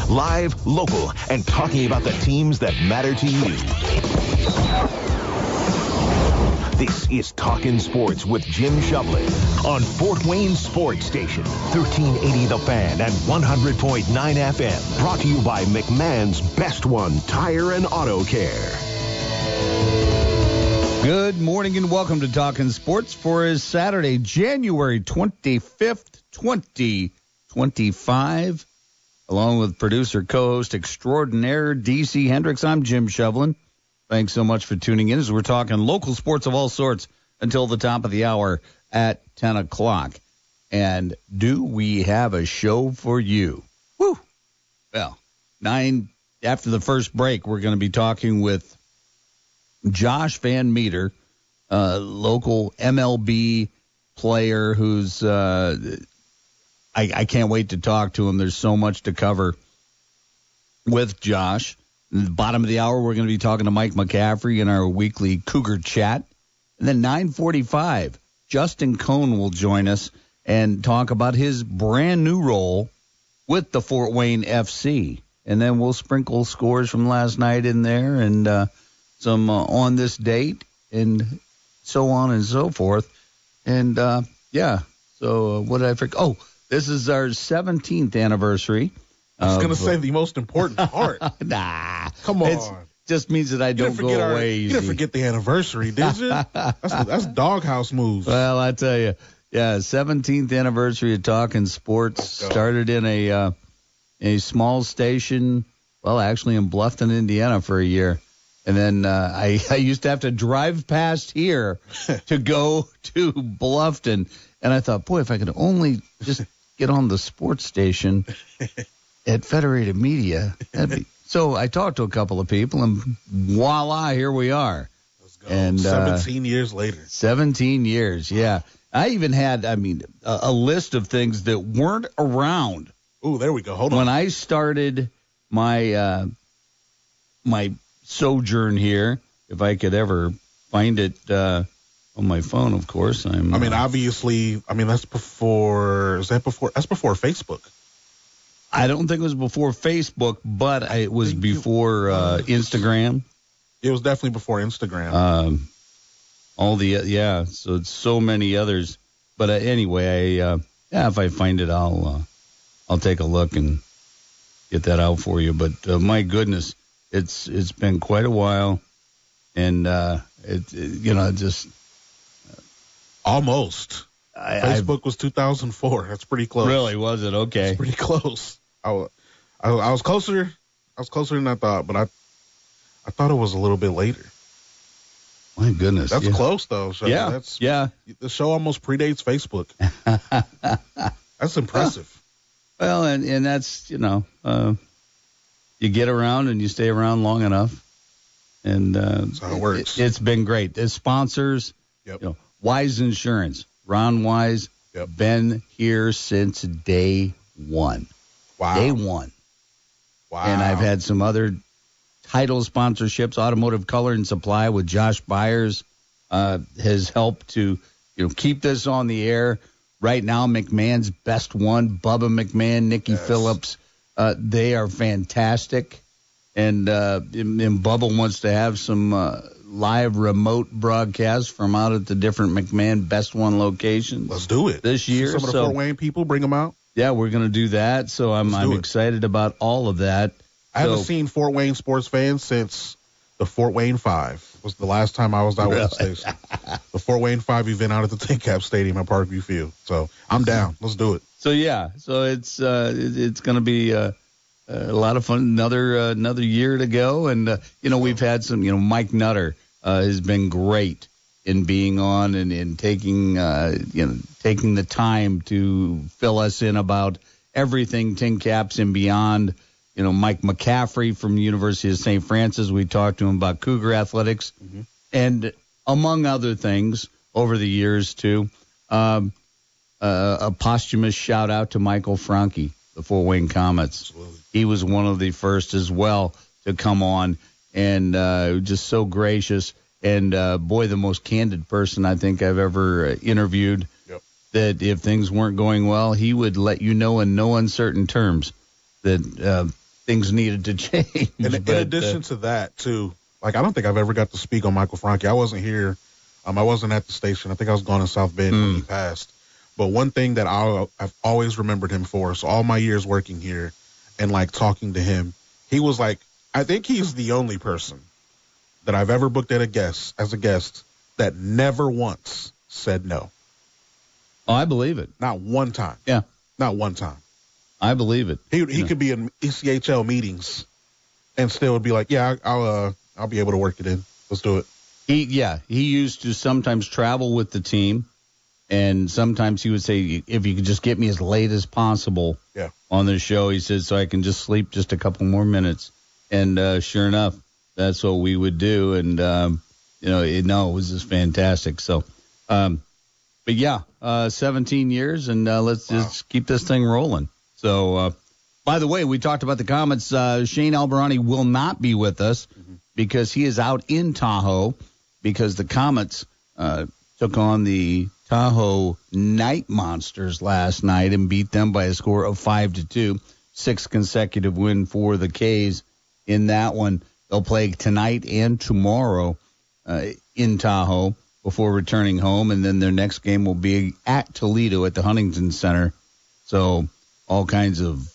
Live, local, and talking about the teams that matter to you. This is Talkin Sports with Jim Shovlin on Fort Wayne Sports Station, 1380 The Fan and 100.9 FM. Brought to you by McMahon's Best One Tire and Auto Care. Good morning and welcome to Talkin Sports for his Saturday, January 25th, 2025. Along with producer, co-host extraordinaire DC Hendricks, I'm Jim Shovlin. Thanks so much for tuning in as we're talking local sports of all sorts until the top of the hour at 10 o'clock. And do we have a show for you? Woo! Well, after the first break, we're going to be talking with Josh VanMeter, local MLB player who's I can't wait to talk to him. There's so much to cover with Josh. At the bottom of the hour, we're going to be talking to Mike McCaffrey in our weekly Cougar chat. And then 9:45, Justin Cohn will join us and talk about his brand new role with the Fort Wayne FC. And then we'll sprinkle scores from last night in there and some on this date and so on and so forth. And, so what did I forget? Oh, this is our 17th anniversary. I was going to say the most important part. Nah. Come on. It just means that I don't go away easy. You didn't forget the anniversary, did you? That's doghouse moves. Well, I tell you, 17th anniversary of Talkin Sports. Started in a small station, well, actually in Bluffton, Indiana for a year. And then I used to have to drive past here to go to Bluffton. And I thought, boy, if I could only just get on the sports station at Federated Media. So I talked to a couple of people, and voila, here we are. Let's go. And 17 years later. 17 years, yeah. I even had, a list of things that weren't around. Oh, there we go. Hold on. When I started my my sojourn here, if I could ever find it on my phone, of course. Obviously, that's before. That's before Facebook. I don't think it was before Facebook, but it was before Instagram. It was definitely before Instagram. So it's so many others. But anyway, if I find it, I'll take a look and get that out for you. But my goodness, it's been quite a while, and just almost. Facebook was 2004. That's pretty close. Really, was it? Okay. It's pretty close. I was closer. I was closer than I thought, but I thought it was a little bit later. My goodness. That's close, though. So yeah. The show almost predates Facebook. That's impressive. Well, and that's, you get around and you stay around long enough. And that's how it works. It's been great. The sponsors, Wise Insurance. Ron Wise, been here since day one. Wow. Day one. Wow. And I've had some other title sponsorships. Automotive Color and Supply with Josh Byers has helped to keep this on the air. Right now, McMahon's Best One, Bubba McMahon, Nikki Phillips, they are fantastic. And Bubba wants to have some live remote broadcasts from out at the different McMahon Best One locations. Let's do it this year. Some of the Fort Wayne people, bring them out. Yeah, we're going to do that. So I'm excited about all of that. I haven't seen Fort Wayne sports fans since the Fort Wayne 5 was the last time I was out with the station. The Fort Wayne 5 event out at the Tin Cap Stadium at Parkview Field. So I'm down. Let's do it. So it's going to be a lot of fun. Another year to go, and we've had some. Mike Nutter has been great in being on and in taking the time to fill us in about everything Tin Caps and beyond. Mike McCaffrey from the University of St. Francis. We talked to him about Cougar athletics, and among other things over the years too. A posthumous shout out to Michael Franke, the Fort Wayne Comets. Absolutely. He was one of the first as well to come on, and just so gracious. And, boy, the most candid person I think I've ever interviewed. Yep. That if things weren't going well, he would let you know in no uncertain terms that things needed to change. And in addition to that, too, like, I don't think I've ever got to speak on Michael Franke. I wasn't here. I wasn't at the station. I think I was gone in South Bend when he passed. But one thing that I've always remembered him for, so all my years working here and, like, talking to him, he was like, I think he's the only person that I've ever booked as a guest that never once said no. Oh, I believe it. Not one time. Yeah. Not one time. I believe it. He could be in ECHL meetings and still would be like, yeah, I'll be able to work it in. Let's do it. He used to sometimes travel with the team, and sometimes he would say, if you could just get me as late as possible on the show, he said, so I can just sleep just a couple more minutes. And sure enough, that's what we would do. And, it was just fantastic. So, but yeah, 17 years, and let's just keep this thing rolling. So, by the way, we talked about the Comets. Shane Albarani will not be with us because he is out in Tahoe because the Comets took on the Tahoe Night Monsters last night and beat them by a score of 5-2. 6th consecutive win for the K's in that one. They'll play tonight and tomorrow in Tahoe before returning home, and then their next game will be at Toledo at the Huntington Center. So all kinds of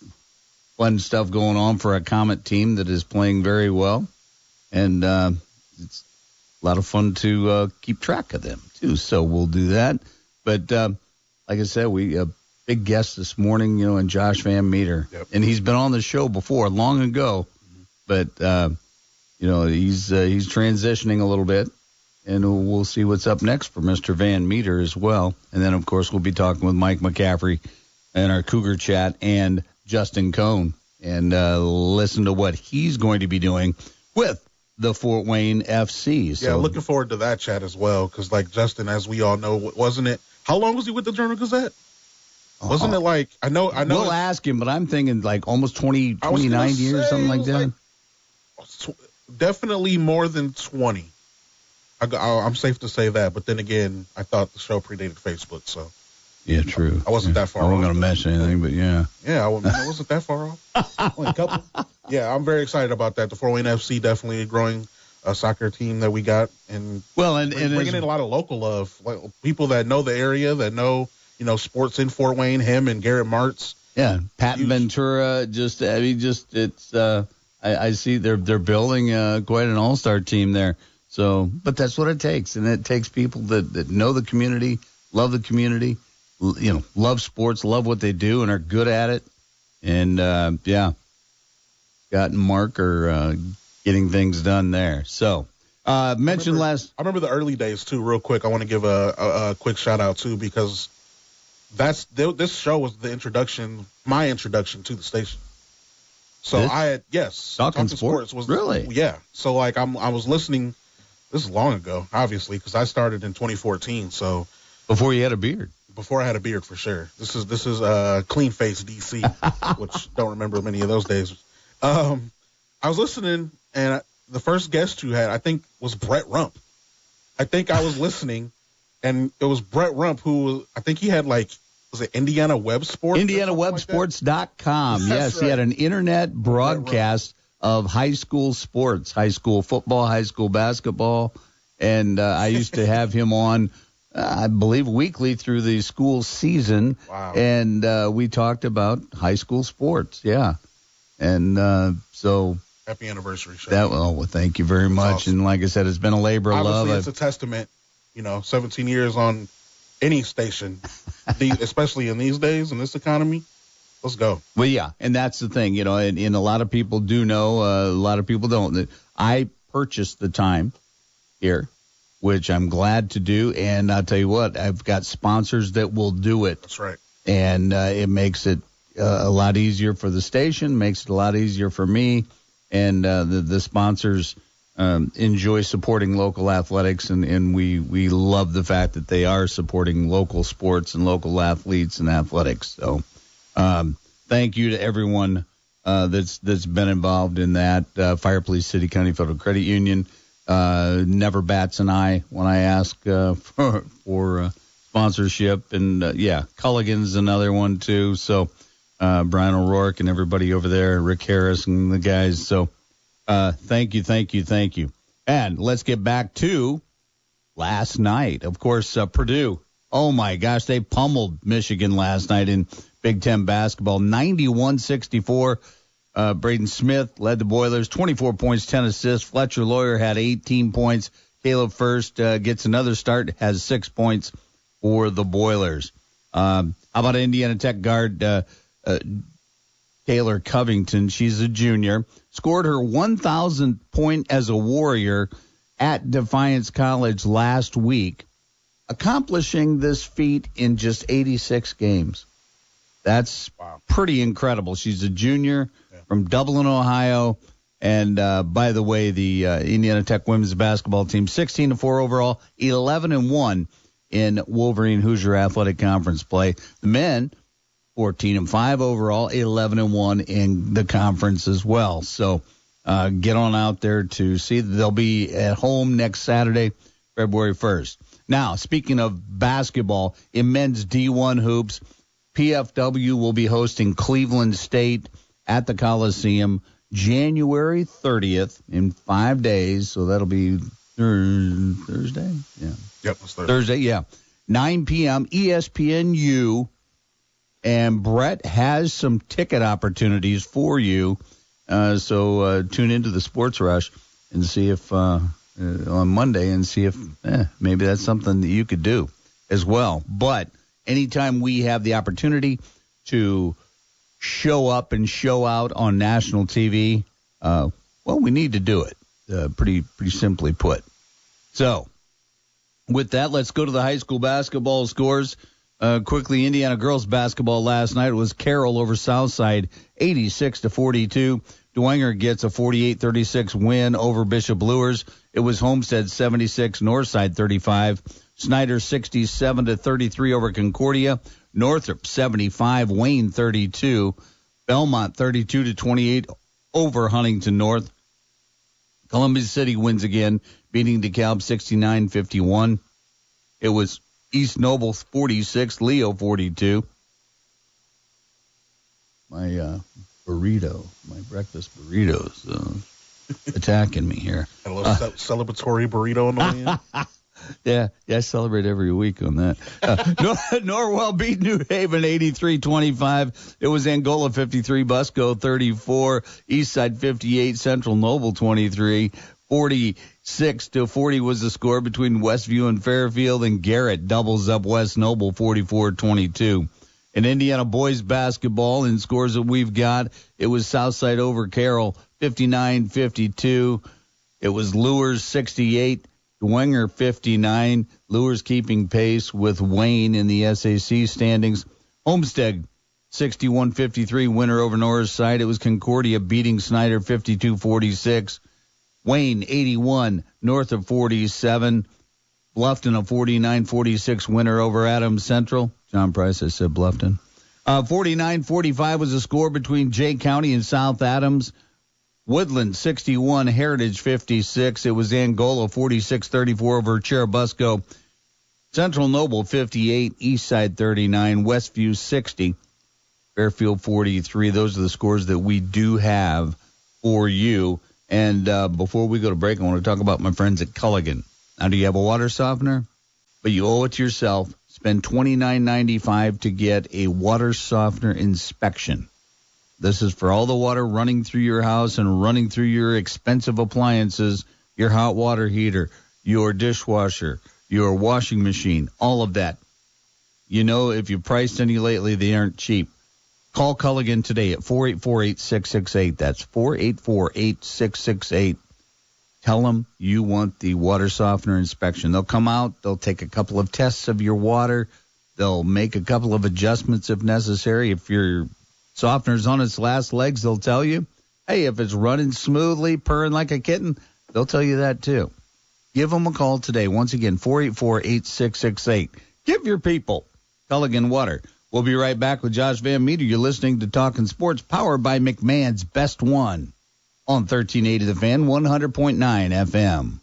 fun stuff going on for a Comet team that is playing very well, and it's a lot of fun to keep track of them, too. So we'll do that. But like I said, we big guest this morning, and Josh VanMeter. Yep. And he's been on the show before, long ago. But, he's transitioning a little bit. And we'll see what's up next for Mr. VanMeter as well. And then, of course, we'll be talking with Mike McCaffrey and our Cougar Chat and Justin Cohn. And listen to what he's going to be doing with the Fort Wayne FC. So, yeah, looking forward to that chat as well. Because, like, Justin, as we all know, wasn't it? How long was he with the Journal Gazette? Wasn't it like, I know. We'll ask him, but I'm thinking like almost 29 years, something like that. Definitely more than 20. I'm safe to say that. But then again, I thought the show predated Facebook, so. Yeah, true. I wasn't that far off. I wasn't going to mention anything, but yeah. Yeah, I wasn't that far off. Only a couple. Yeah, I'm very excited about that. The Fort Wayne FC definitely a growing soccer team that we got. And bringing in a lot of local love. Like people that know the area, that know, sports in Fort Wayne, him and Garrett Martz. Yeah, Pat Ventura, I see they're building quite an all-star team there. So, but that's what it takes, and it takes people that know the community, love the community, love sports, love what they do, and are good at it. And Scott and Mark are getting things done there. So, I remember the early days too. Real quick, I want to give a quick shout out too because this show was my introduction to the station. So Talkin Sports was really So like I was listening. This is long ago, obviously, because I started in 2014. So before you had a beard. Before I had a beard, for sure. This is Clean Face DC, which don't remember many of those days. I was listening, and the first guest you had, I think, was Brett Rump. I think I was listening, and it was Brett Rump who I think he had was it Indiana Web Sports? IndianaWebSports.com. Yes, right. He had an internet broadcast of high school sports, high school football, high school basketball, and I used to have him on, I believe, weekly through the school season. Wow. And we talked about high school sports, yeah. And so happy anniversary show. Thank you very much. Awesome. And like I said, it's been a labor of love. Obviously, it's a testament, 17 years on any station, especially in these days, in this economy. Let's go. Well, yeah, and that's the thing, and a lot of people do know, a lot of people don't. I purchased the time here, which I'm glad to do, and I'll tell you what, I've got sponsors that will do it. That's right. And it makes it a lot easier for the station, makes it a lot easier for me, and the sponsors enjoy supporting local athletics, and we love the fact that they are supporting local sports and local athletes and athletics. So thank you to everyone that's been involved in that. Fire Police City County Federal Credit Union never bats an eye when I ask for sponsorship, and Culligan's another one too. So Brian O'Rourke and everybody over there, Rick Harris and the guys. So thank you. And let's get back to last night. Of course, Purdue. Oh, my gosh, they pummeled Michigan last night in Big Ten basketball, 91-64. Braden Smith led the Boilers, 24 points, 10 assists. Fletcher Lawyer had 18 points. Caleb First gets another start, has 6 points for the Boilers. How about Indiana Tech guard Taylor Covington? She's a junior. Scored her 1,000th point as a Warrior at Defiance College last week, accomplishing this feat in just 86 games. That's pretty incredible. She's a junior from Dublin, Ohio. And by the way, the Indiana Tech women's basketball team, 16-4 overall, 11-1 in Wolverine Hoosier Athletic Conference play. The men, 14-5 overall, 11-1 in the conference as well. So get on out there to see. They'll be at home next Saturday, February 1st. Now, speaking of basketball, in men's D1 hoops, PFW will be hosting Cleveland State at the Coliseum January 30th in 5 days. So that'll be Thursday? Yeah. Yep, it's Thursday, yeah. 9 p.m. ESPNU. And Brett has some ticket opportunities for you. So tune into the Sports Rush and see if on Monday and see if maybe that's something that you could do as well. But anytime we have the opportunity to show up and show out on national TV, well, we need to do it, pretty simply put. So with that, let's go to the high school basketball scores. Quickly, Indiana girls basketball last night was Carroll over Southside, 86-42. Dwenger gets a 48-36 win over Bishop Luers. It was Homestead 76, Northside 35. Snyder 67-33 over Concordia. Northrop 75, Wayne 32. Belmont 32-28 over Huntington North. Columbia City wins again, beating DeKalb 69-51. It was East Noble 46, Leo 42. My breakfast burrito's attacking me here. A little celebratory burrito on the way in. Yeah, I celebrate every week on that. Norwell beat New Haven 83-25. It was Angola 53, Busco 34, Eastside 58, Central Noble 23. 46-40 was the score between Westview and Fairfield, and Garrett doubles up West Noble 44-22. In Indiana boys basketball, in scores that we've got, it was Southside over Carroll 59-52. It was Luers 68, Dwenger 59. Luers keeping pace with Wayne in the SAC standings. Homestead 61-53 winner over Northside. It was Concordia beating Snyder 52-46. Wayne 81, North of 47. Bluffton a 49-46 winner over Adams Central. John Price, I said Bluffton. 49-45 was the score between Jay County and South Adams. Woodland 61, Heritage 56. It was Angola 46-34 over Cherubusco. Central Noble 58, Eastside 39, Westview 60, Fairfield 43. Those are the scores that we do have for you. And before we go to break, I want to talk about my friends at Culligan. Now, do you have a water softener? But you owe it to yourself. Spend $29.95 to get a water softener inspection. This is for all the water running through your house and running through your expensive appliances, your hot water heater, your dishwasher, your washing machine, all of that. You know, if you priced any lately, they aren't cheap. Call Culligan today at 484-8668. That's 484-8668. Tell them you want the water softener inspection. They'll come out. They'll take a couple of tests of your water. They'll make a couple of adjustments if necessary. If your softener's on its last legs, they'll tell you. Hey, if it's running smoothly, purring like a kitten, they'll tell you that too. Give them a call today. Once again, 484-8668. Give your people Culligan Water. We'll be right back with Josh VanMeter. You're listening to Talkin Sports, powered by McMahon's Best One on 1380 The Fan, 100.9 FM.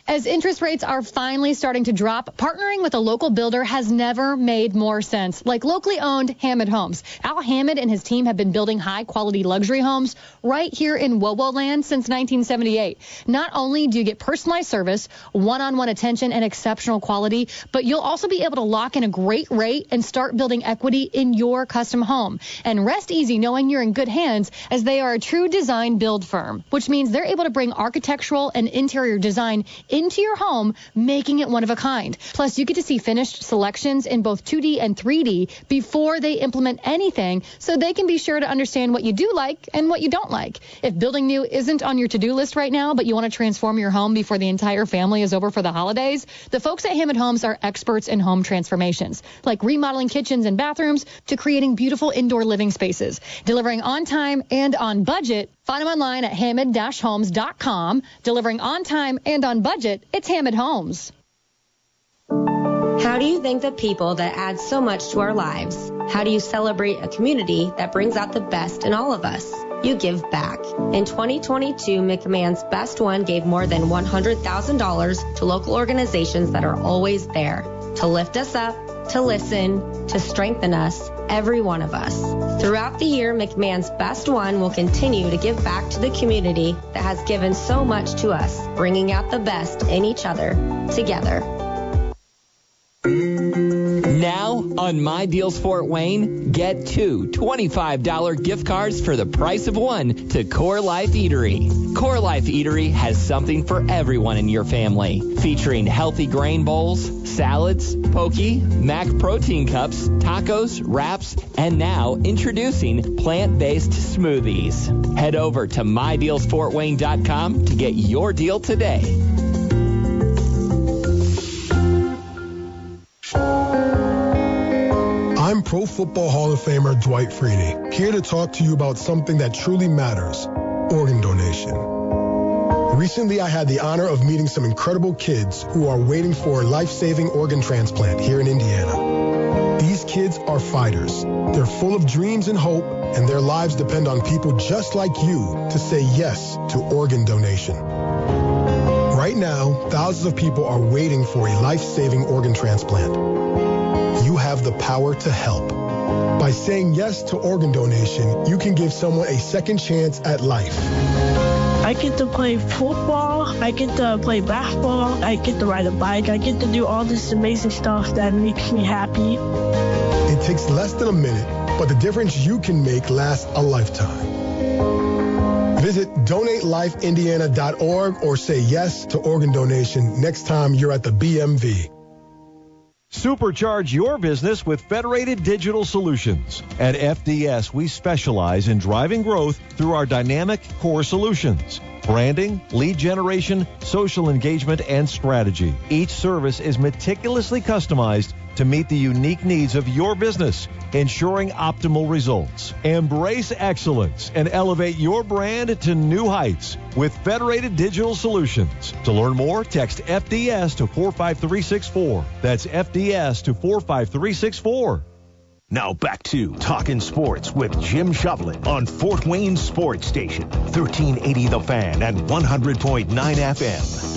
As interest rates are finally starting to drop, partnering with a local builder has never made more sense. Like locally owned Hammond Homes. Al Hammond and his team have been building high-quality luxury homes right here in WOWO land since 1978. Not only do you get personalized service, one-on-one attention, and exceptional quality, but you'll also be able to lock in a great rate and start building equity in your custom home. And rest easy knowing you're in good hands, as they are a true design build firm, which means they're able to bring architectural and interior design into your home, making it one of a kind. Plus, you get to see finished selections in both 2D and 3D before they implement anything, so they can be sure to understand what you do like and what you don't like. If building new isn't on your to-do list right now, but you want to transform your home before the entire family is over for the holidays, the folks at Hammond Homes are experts in home transformations, like remodeling kitchens and bathrooms to creating beautiful indoor living spaces. Delivering on time and on budget. Find them online at hammond-homes.com. Delivering on time and on budget, it's Hammond Homes. How do you thank the people that add so much to our lives? How do you celebrate a community that brings out the best in all of us? You give back. In 2022, McMahon's Best One gave more than $100,000 to local organizations that are always there to lift us up, to listen, to strengthen us, every one of us. Throughout the year, McMahon's Best One will continue to give back to the community that has given so much to us, bringing out the best in each other, together. Now, on My Deals Fort Wayne, get two $25 gift cards for the price of one to Core Life Eatery. Core Life Eatery has something for everyone in your family, featuring healthy grain bowls, salads, poke, mac protein cups, tacos, wraps, and now introducing plant-based smoothies. Head over to MyDealsFortWayne.com to get your deal today. I'm Pro Football Hall of Famer Dwight Freeney, here to talk to you about something that truly matters, organ donation. Recently, I had the honor of meeting some incredible kids who are waiting for a life-saving organ transplant here in Indiana. These kids are fighters. They're full of dreams and hope, and their lives depend on people just like you to say yes to organ donation. Right now, thousands of people are waiting for a life-saving organ transplant. You have the power to help. By saying yes to organ donation, you can give someone a second chance at life. I get to play football, I get to play basketball, I get to ride a bike, I get to do all this amazing stuff that makes me happy. It takes less than a minute, but the difference you can make lasts a lifetime. Visit donatelifeindiana.org or say yes to organ donation next time you're at the BMV. Supercharge your business with Federated Digital Solutions. At FDS, we specialize in driving growth through our dynamic core solutions. Branding, lead generation, social engagement, and strategy. Each service is meticulously customized to meet the unique needs of your business, ensuring optimal results. Embrace excellence and elevate your brand to new heights with Federated Digital Solutions. To learn more, text FDS to 45364. That's FDS to 45364. Now back to Talkin Sports with Jim Shovlin on Fort Wayne Sports Station, 1380 The Fan and 100.9 FM.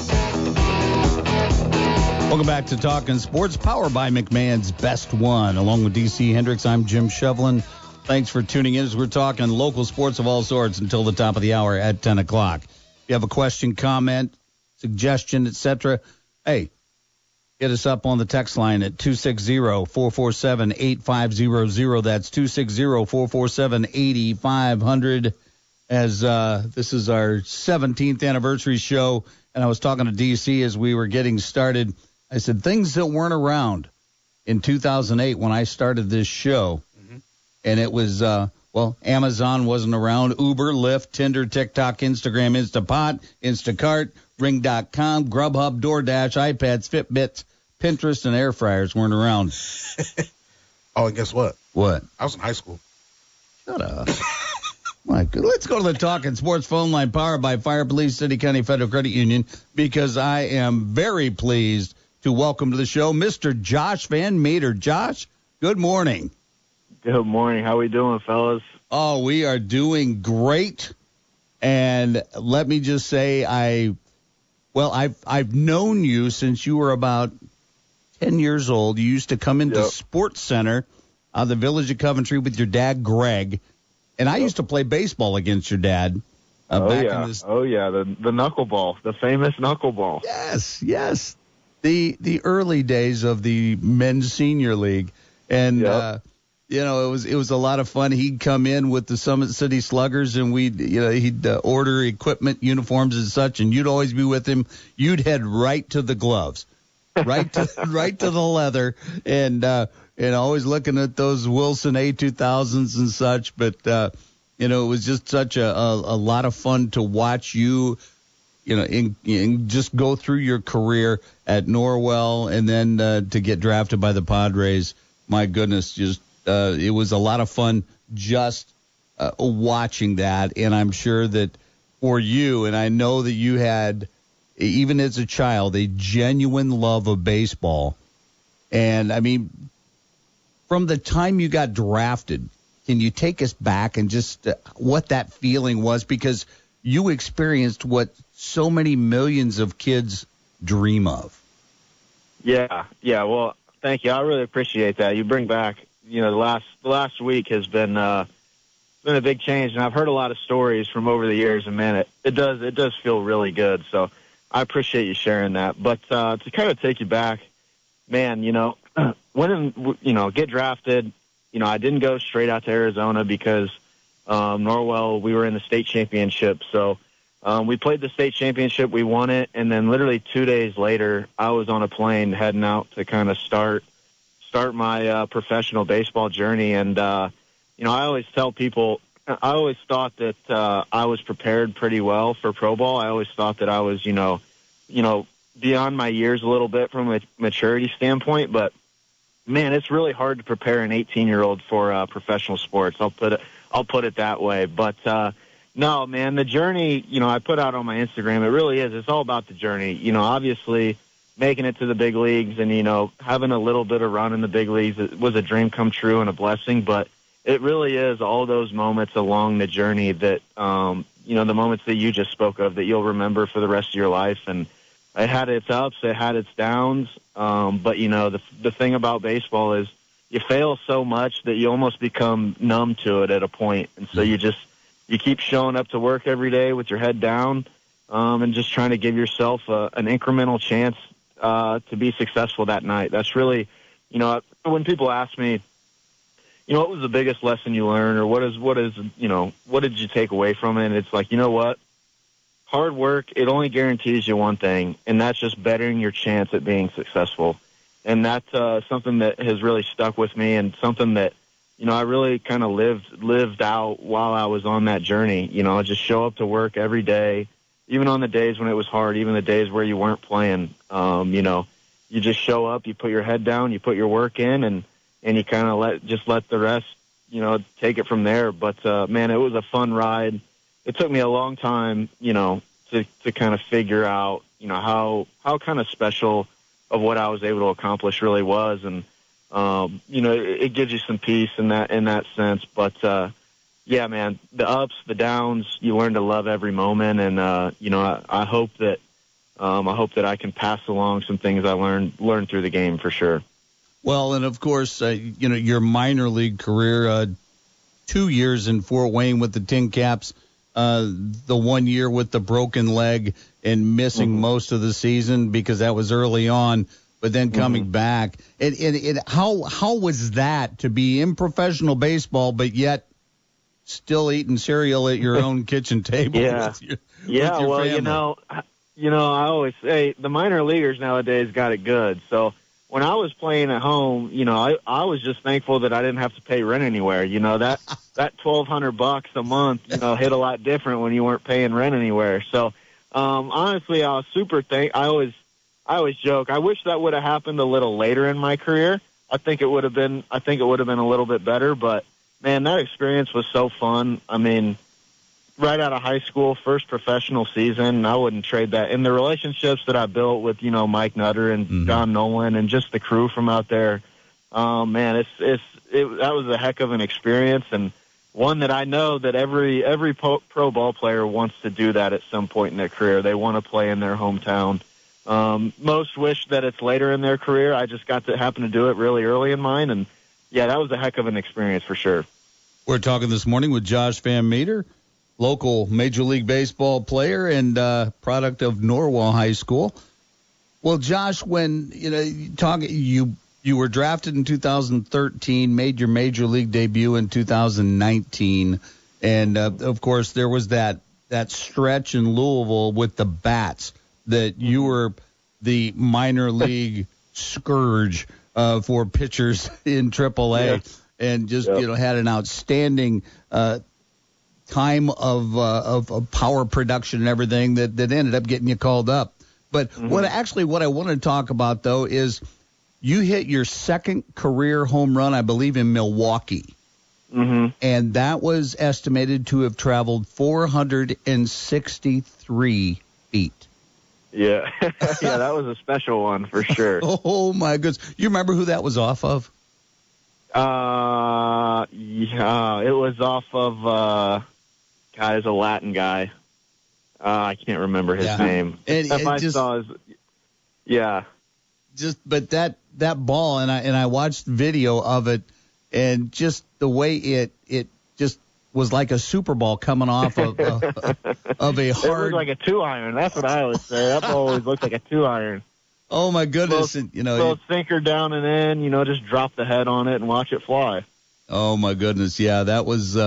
Welcome back to Talkin Sports, powered by McMahon's Best One. Along with DC Hendricks, I'm Jim Shovlin. Thanks for tuning in as we're talking local sports of all sorts until the top of the hour at 10 o'clock. If you have a question, comment, suggestion, etc., hey, hit us up on the text line at 260-447-8500. That's 260-447-8500. As this is our 17th anniversary show, and I was talking to DC as we were getting started. I said things that weren't around in 2008 when I started this show, and it was, Amazon wasn't around, Uber, Lyft, Tinder, TikTok, Instagram, Instapot, Instacart, Ring.com, Grubhub, DoorDash, iPads, Fitbits, Pinterest, and air fryers weren't around. Oh, and guess what? What? I was in high school. Shut up. My God. Let's go to the Talkin Sports phone line, powered by Fire Police City County Federal Credit Union, because I am very pleased to welcome to the show Mr. Josh VanMeter. Josh, good morning. Good morning. How we doing, fellas? Oh, we are doing great. And let me just say, Well, I've known you since you were about 10 years old. You used to come into Sports Center, the Village of Coventry, with your dad, Greg, and I used to play baseball against your dad. The knuckleball, the famous knuckleball. Yes. The early days of the men's senior league, and it was a lot of fun. He'd come in with the Summit City Sluggers, and he'd order equipment, uniforms, and such, and you'd always be with him. You'd head right to the gloves, right to the leather, and always looking at those Wilson A2000s and such. But it was just such a lot of fun to watch you. In just go through your career at Norwell, and then to get drafted by the Padres. My goodness, just it was a lot of fun just watching that. And I'm sure that for you, and I know that you had, even as a child, a genuine love of baseball. And, I mean, from the time you got drafted, can you take us back and just what that feeling was? Because you experienced what so many millions of kids dream of. Yeah. Well, thank you. I really appreciate that. You bring back, the last week has been a big change, and I've heard a lot of stories from over the years, and man, it does feel really good. So I appreciate you sharing that. But to kind of take you back, man, when get drafted, I didn't go straight out to Arizona because Norwell, we were in the state championship. So we played the state championship, we won it, and then literally 2 days later, I was on a plane heading out to kind of start my professional baseball journey. And I always tell people, I always thought that I was prepared pretty well for pro ball. I always thought that I was, beyond my years a little bit from a maturity standpoint. But man, it's really hard to prepare an 18-year-old for professional sports. I'll put it that way. But no, man, the journey, I put out on my Instagram, it really is. It's all about the journey. Obviously making it to the big leagues and, having a little bit of run in the big leagues, it was a dream come true and a blessing. But it really is all those moments along the journey that, the moments that you just spoke of that you'll remember for the rest of your life. And it had its ups, it had its downs. But, the thing about baseball is you fail so much that you almost become numb to it at a point. And so you keep showing up to work every day with your head down, and just trying to give yourself an incremental chance to be successful that night. That's really, when people ask me, what was the biggest lesson you learned, or what did you take away from it? And it's like, what? Hard work, it only guarantees you one thing, and that's just bettering your chance at being successful. And that's something that has really stuck with me, and something that, I really kind of lived out while I was on that journey. Just show up to work every day, even on the days when it was hard, even the days where you weren't playing. You just show up, you put your head down, you put your work in, and you kind of let the rest, take it from there. But man, it was a fun ride. It took me a long time, to kind of figure out, how kind of special of what I was able to accomplish really was. And, it gives you some peace in that sense. But, yeah, man, the ups, the downs, you learn to love every moment. And, I hope that I can pass along some things I learned through the game for sure. Well, and of course, your minor league career, 2 years in Fort Wayne with the Tin Caps, the 1 year with the broken leg and missing most of the season because that was early on, but then coming back. And how was that to be in professional baseball, but yet still eating cereal at your own kitchen table? Yeah. With your family? I always say the minor leaguers nowadays got it good. So when I was playing at home, I was just thankful that I didn't have to pay rent anywhere. That $1,200 a month, hit a lot different when you weren't paying rent anywhere. So, honestly, I was super I always joke. I wish that would have happened a little later in my career. I think it would have been a little bit better, but man, that experience was so fun. I mean, right out of high school, first professional season, I wouldn't trade that. And the relationships that I built with, Mike Nutter and John Nolan and just the crew from out there, man, that was a heck of an experience. And one that I know that every pro ball player wants to do that at some point in their career. They want to play in their hometown. Most wish that it's later in their career. I just got to happen to do it really early in mine, and yeah, that was a heck of an experience for sure. We're talking this morning with Josh VanMeter, local Major League Baseball player and product of Norwell High School. Well, Josh, when you were drafted in 2013, made your Major League debut in 2019, and of course there was that stretch in Louisville with the Bats that you were the minor league scourge for pitchers in AAA. Yes. And just had an outstanding time of power production and everything that ended up getting you called up. But what I want to talk about though is you hit your second career home run, I believe, in Milwaukee, and that was estimated to have traveled 463 feet. Yeah, yeah, that was a special one for sure. Oh my goodness! You remember who that was off of? Yeah, it was off of, he's a Latin guy. I can't remember his name. But that ball, and I watched video of it, and just the way it just was like a Super Ball coming off of a hard. It looked like a 2-iron. That's what I always say. That ball always looked like a 2-iron. Oh my goodness! Little sinker down and in, just drop the head on it and watch it fly. Oh my goodness! Yeah, that was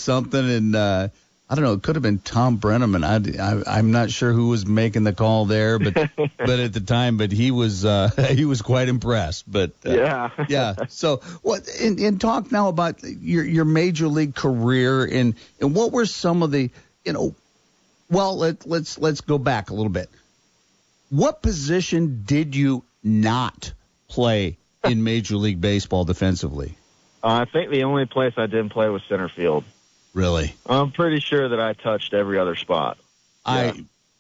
something, and I don't know. It could have been Tom Brenneman. I'm not sure who was making the call there, but at the time, he was quite impressed. But yeah. So what? And talk now about your major league career and what were some of the Well, let's go back a little bit. What position did you not play in Major League Baseball defensively? I think the only place I didn't play was center field. Really? I'm pretty sure that I touched every other spot.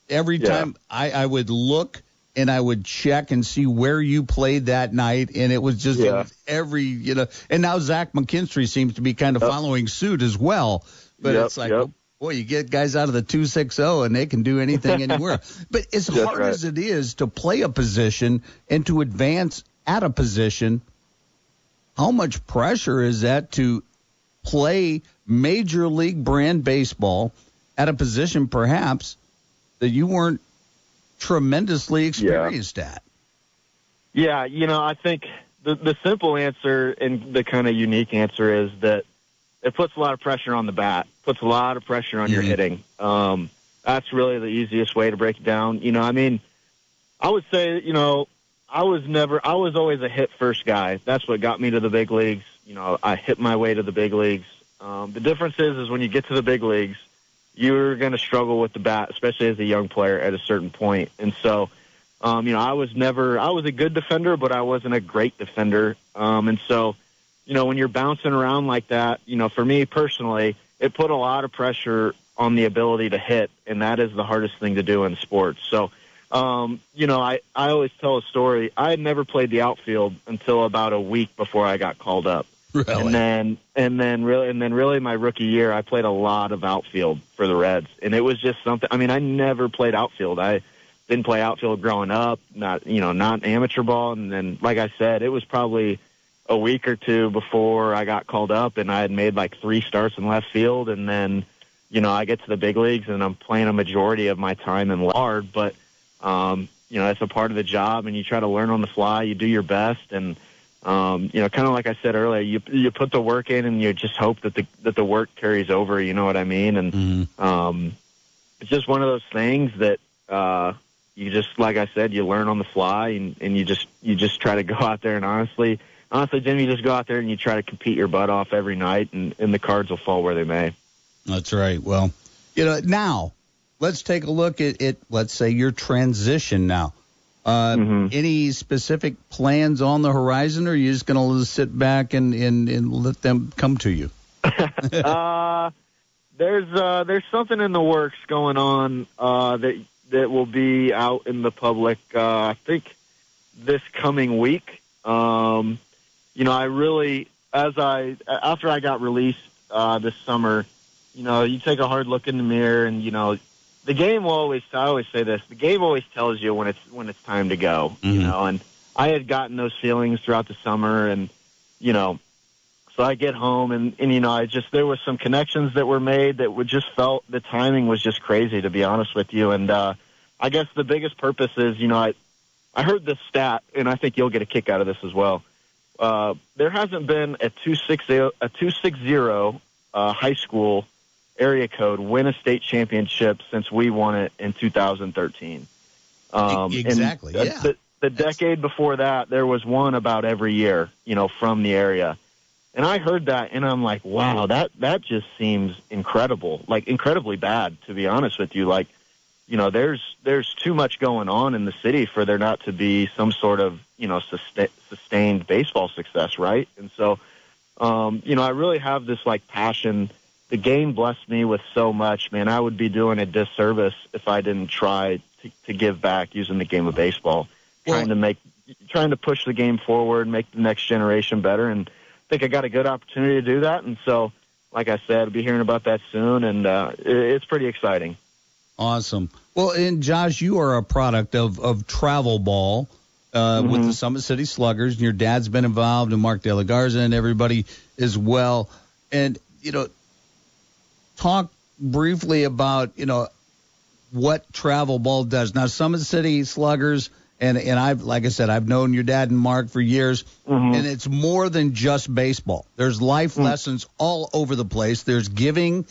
Every time I would look and I would check and see where you played that night, and it was just every, and now Zach McKinstry seems to be kind of following suit as well. But it's like, boy, you get guys out of the 260 and they can do anything anywhere. But as hard as it is to play a position and to advance at a position, how much pressure is that to play Major League brand baseball at a position perhaps that you weren't tremendously experienced at? Yeah, I think the simple answer and the kind of unique answer is that it puts a lot of pressure on the bat, puts a lot of pressure on your hitting. That's really the easiest way to break it down. I would say, I was always a hit first guy. That's what got me to the big leagues. I hit my way to the big leagues. The difference is when you get to the big leagues, you're going to struggle with the bat, especially as a young player at a certain point. And so, I was a good defender, but I wasn't a great defender. And so, when you're bouncing around like that, for me personally, it put a lot of pressure on the ability to hit, and that is the hardest thing to do in sports. So, I always tell a story. I had never played the outfield until about a week before I got called up. Really? And then really my rookie year, I played a lot of outfield for the Reds, and it was just something. I mean, I never played outfield. I didn't play outfield growing up, not amateur ball. And then, like I said, it was probably a week or two before I got called up, and I had made like 3 starts in left field. And then, I get to the big leagues and I'm playing a majority of my time in left, but, it's a part of the job, and you try to learn on the fly. You do your best. And, kind of like I said earlier, you put the work in and you just hope that the work carries over. You know what I mean? And, it's just one of those things that, you just, like I said, you learn on the fly, and you just try to go out there and honestly, Jim, you just go out there and you try to compete your butt off every night, and the cards will fall where they may. That's right. Well, now let's take a look at let's say your transition now. Any specific plans on the horizon, or are you just going to sit back and let them come to you? There's something in the works going on that will be out in the public. I think this coming week. I really, after I got released this summer, you take a hard look in the mirror, and the game will always. I always say this: the game always tells you when it's time to go. And I had gotten those feelings throughout the summer, and so I get home, and there was some connections that were made that would just felt the timing was just crazy, to be honest with you. And I guess the biggest purpose is, I heard this stat, and I think you'll get a kick out of this as well. There hasn't been a 260 high school area code win a state championship since we won it in 2013. Exactly. And the decade before that, there was one about every year, from the area. And I heard that, and I'm like, wow, that just seems incredible, like incredibly bad, to be honest with you. Like, there's too much going on in the city for there not to be some sort of, sustained baseball success, right? And so, I really have this, like, passion. The game blessed me with so much, man. I would be doing a disservice if I didn't try to give back using the game of baseball, trying to push the game forward, make the next generation better, and I think I got a good opportunity to do that. And so, like I said, I'll be hearing about that soon, and it's pretty exciting. Awesome. Well, and Josh, you are a product of travel ball with the Summit City Sluggers, and your dad's been involved, and Mark De La Garza and everybody as well. And, talk briefly about, what travel ball does. Now, Summit City Sluggers, and I've, like I said, I've known your dad and Mark for years, and it's more than just baseball. There's life lessons all over the place. There's giving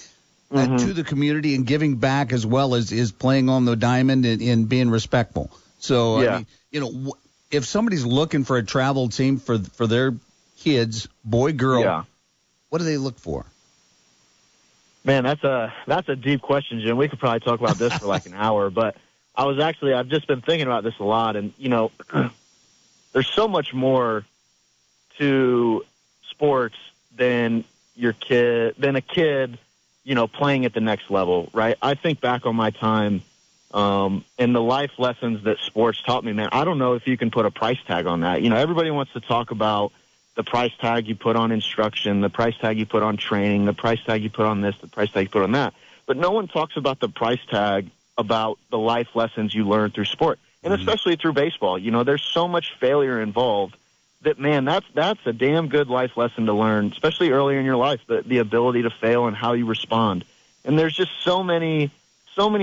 to the community and giving back, as well as is playing on the diamond and being respectful. So, yeah. I mean, if somebody's looking for a travel team for their kids, boy, girl, what do they look for? Man, that's a deep question, Jim. We could probably talk about this for like an hour, but I've just been thinking about this a lot, and, there's so much more to sports than a kid, playing at the next level, right? I think back on my time, and the life lessons that sports taught me, man. I don't know if you can put a price tag on that. Everybody wants to talk about the price tag you put on instruction, the price tag you put on training, the price tag you put on this, the price tag you put on that. But no one talks about the price tag about the life lessons you learn through sport, and especially through baseball. There's so much failure involved that, man, that's a damn good life lesson to learn, especially earlier in your life, the ability to fail and how you respond. And there's just so many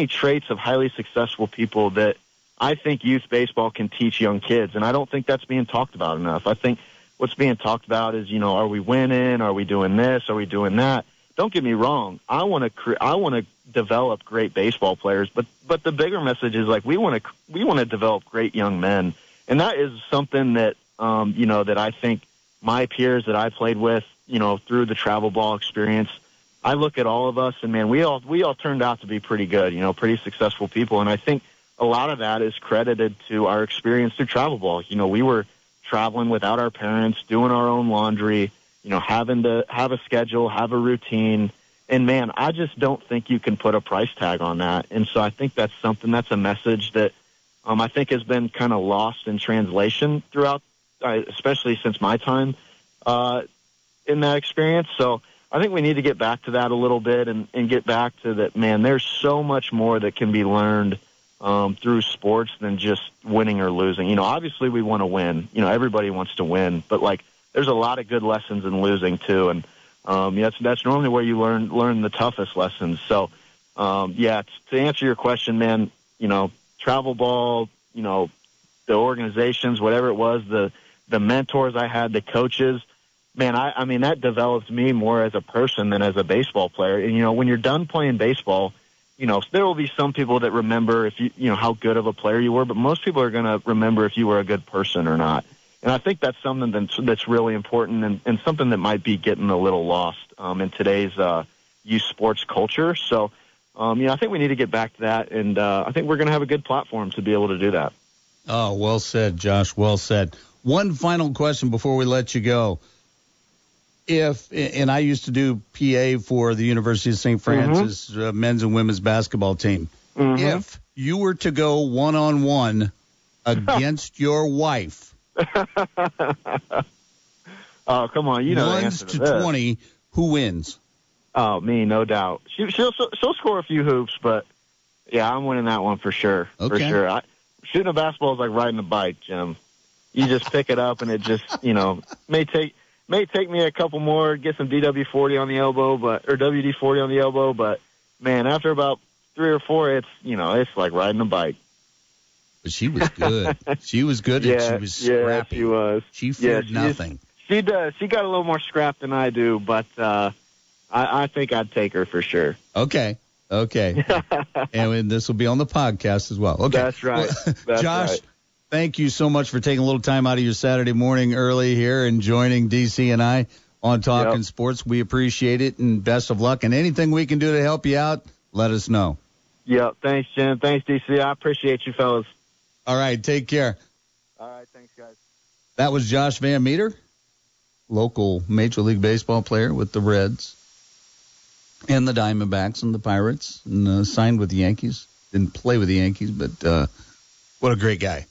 traits of highly successful people that I think youth baseball can teach young kids, and I don't think that's being talked about enough. I think what's being talked about is, are we winning? Are we doing this? Are we doing that? Don't get me wrong. I want to develop great baseball players, but the bigger message is, like, we want to develop great young men, and that is something that that I think my peers that I played with, through the travel ball experience, I look at all of us, and, man, we all turned out to be pretty good, pretty successful people, and I think a lot of that is credited to our experience through travel ball. We were traveling without our parents, doing our own laundry, having to have a schedule, have a routine. And, man, I just don't think you can put a price tag on that. And so I think that's a message that I think has been kind of lost in translation throughout, especially since my time in that experience. So I think we need to get back to that a little bit and get back to that, man, there's so much more that can be learned through sports than just winning or losing. Obviously we want to win. Everybody wants to win, but, like, there's a lot of good lessons in losing too, and that's normally where you learn the toughest lessons. So, to answer your question, man, travel ball, the organizations, whatever it was, the mentors I had, the coaches, man, I mean that developed me more as a person than as a baseball player. And when you're done playing baseball, there will be some people that remember if you how good of a player you were, but most people are going to remember if you were a good person or not. And I think that's something that's really important and something that might be getting a little lost in today's youth sports culture. So, I think we need to get back to that, and I think we're going to have a good platform to be able to do that. Oh, well said, Josh. Well said. One final question before we let you go. And I used to do PA for the University of St. Francis men's and women's basketball team. If you were to go one-on-one against your wife, oh, come on, the answer to 20, who wins? Oh, me, no doubt. She'll score a few hoops, but yeah, I'm winning that one for sure. Okay. For sure. Shooting a basketball is like riding a bike, Jim. You just pick it up, and it just, may take me a couple more, get some DW40 on the elbow, or WD-40 on the elbow, but man, after about 3 or 4, it's like riding a bike. But she was good. She was good, and she was scrappy. Yeah, she was. She feared nothing. She does. She got a little more scrap than I do, but I think I'd take her for sure. Okay. And this will be on the podcast as well. Okay. That's right. That's Josh, right. Thank you so much for taking a little time out of your Saturday morning early here and joining DC and I on Talkin Sports. We appreciate it, and best of luck. And anything we can do to help you out, let us know. Yep. Thanks, Jim. Thanks, DC. I appreciate you, fellas. All right. Take care. All right. Thanks, guys. That was Josh VanMeter, local Major League Baseball player with the Reds and the Diamondbacks and the Pirates, and signed with the Yankees. Didn't play with the Yankees, but what a great guy.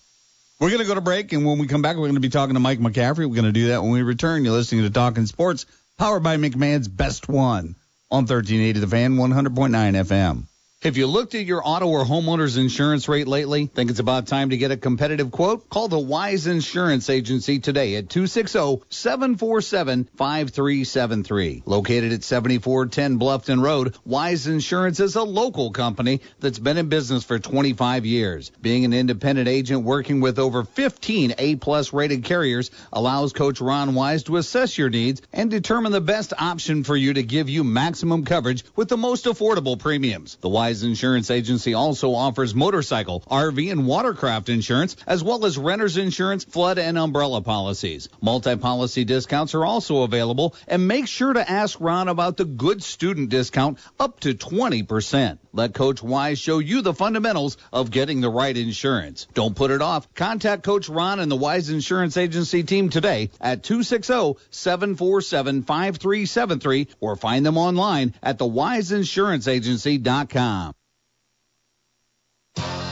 We're going to go to break, and when we come back, we're going to be talking to Mike McCaffrey. We're going to do that when we return. You're listening to Talkin Sports, powered by McMahon's Best One on 1380 The Fan, 100.9 FM. If you looked at your auto or homeowner's insurance rate lately, think it's about time to get a competitive quote? Call the Wise Insurance Agency today at 260-747-5373. Located at 7410 Bluffton Road, Wise Insurance is a local company that's been in business for 25 years. Being an independent agent working with over 15 A-plus rated carriers allows Coach Ron Wise to assess your needs and determine the best option for you to give you maximum coverage with the most affordable premiums. The Wise Insurance Agency also offers motorcycle, RV, and watercraft insurance, as well as renter's insurance, flood, and umbrella policies. Multi-policy discounts are also available, and make sure to ask Ron about the good student discount up to 20%. Let Coach Wise show you the fundamentals of getting the right insurance. Don't put it off. Contact Coach Ron and the Wise Insurance Agency team today at 260-747-5373 or find them online at thewiseinsuranceagency.com.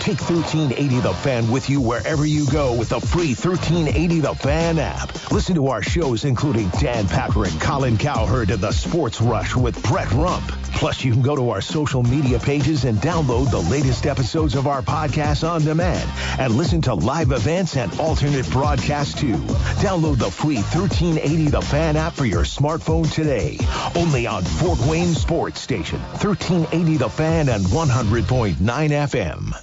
Take 1380 The Fan with you wherever you go with the free 1380 The Fan app. Listen to our shows including Dan Patrick, Colin Cowherd, and The Sports Rush with Brett Rump. Plus, you can go to our social media pages and download the latest episodes of our podcast on demand and listen to live events and alternate broadcasts too. Download the free 1380 The Fan app for your smartphone today. Only on Fort Wayne Sports Station, 1380 The Fan and 100.9 FM.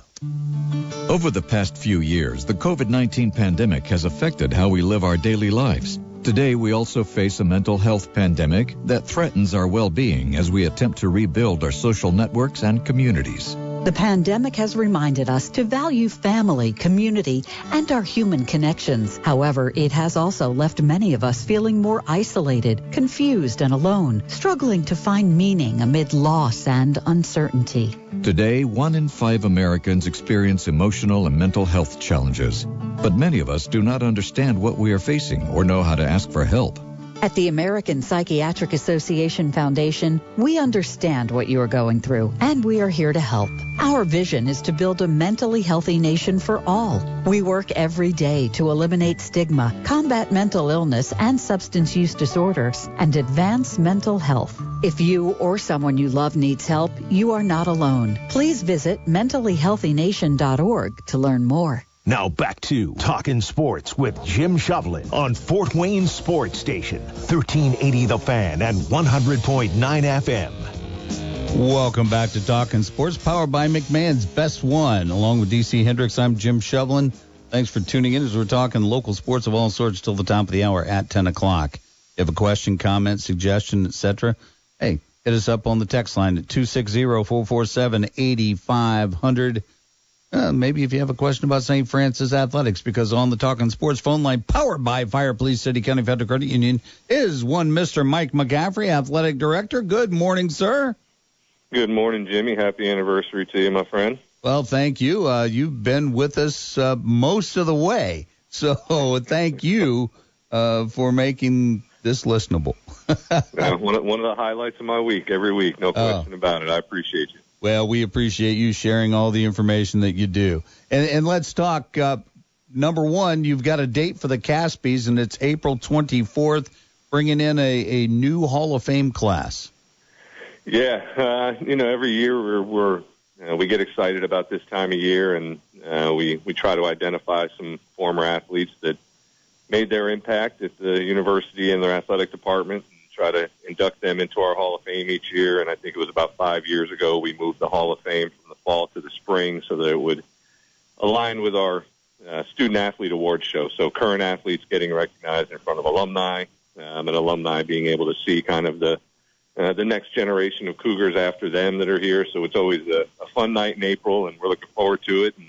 Over the past few years, the COVID-19 pandemic has affected how we live our daily lives. Today, we also face a mental health pandemic that threatens our well-being as we attempt to rebuild our social networks and communities. The pandemic has reminded us to value family, community, and our human connections. However, it has also left many of us feeling more isolated, confused, and alone, struggling to find meaning amid loss and uncertainty. Today, 1 in 5 Americans experience emotional and mental health challenges. But many of us do not understand what we are facing or know how to ask for help. At the American Psychiatric Association Foundation, we understand what you are going through, and we are here to help. Our vision is to build a mentally healthy nation for all. We work every day to eliminate stigma, combat mental illness and substance use disorders, and advance mental health. If you or someone you love needs help, you are not alone. Please visit mentallyhealthynation.org to learn more. Now back to Talkin Sports with Jim Shovlin on Fort Wayne Sports Station, 1380 The Fan and 100.9 FM. Welcome back to Talkin Sports, powered by McMahon's Best One. Along with DC Hendricks, I'm Jim Shovlin. Thanks for tuning in as we're talking local sports of all sorts till the top of the hour at 10 o'clock. If you have a question, comment, suggestion, etc., hey, hit us up on the text line at 260-447-8500. Maybe if you have a question about St. Francis Athletics, because on the Talkin Sports phone line, powered by Fire Police City County Federal Credit Union, is one Mr. Mike McCaffrey, Athletic Director. Good morning, sir. Good morning, Jimmy. Happy anniversary to you, my friend. Well, thank you. You've been with us most of the way, so thank you for making this listenable. One of the highlights of my week, every week, no question about it. I appreciate you. Well, we appreciate you sharing all the information that you do. And let's talk, number one, you've got a date for the Caspies, and it's April 24th, bringing in a new Hall of Fame class. Yeah, every year we get excited about this time of year, and we try to identify some former athletes that made their impact at the university and their athletic department, and try to induct them into our Hall of Fame each year. And I think it was about 5 years ago we moved the Hall of Fame from the fall to the spring so that it would align with our student athlete awards show. So current athletes getting recognized in front of alumni, and alumni being able to see kind of the next generation of Cougars after them that are here. So it's always a fun night in April, and we're looking forward to it. And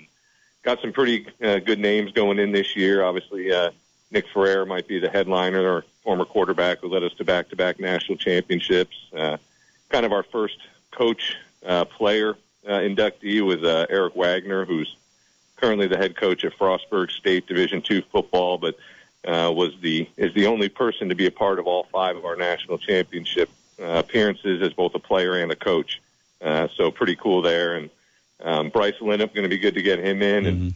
got some pretty good names going in this year. Obviously, Nick Ferrer might be the headliner, our former quarterback who led us to back-to-back national championships. Kind of our first coach player inductee was Eric Wagner, who's currently the head coach at Frostburg State Division II football, but is the only person to be a part of all 5 of our national championship appearances as both a player and a coach. So pretty cool there. And Bryce Linnep, going to be good to get him in,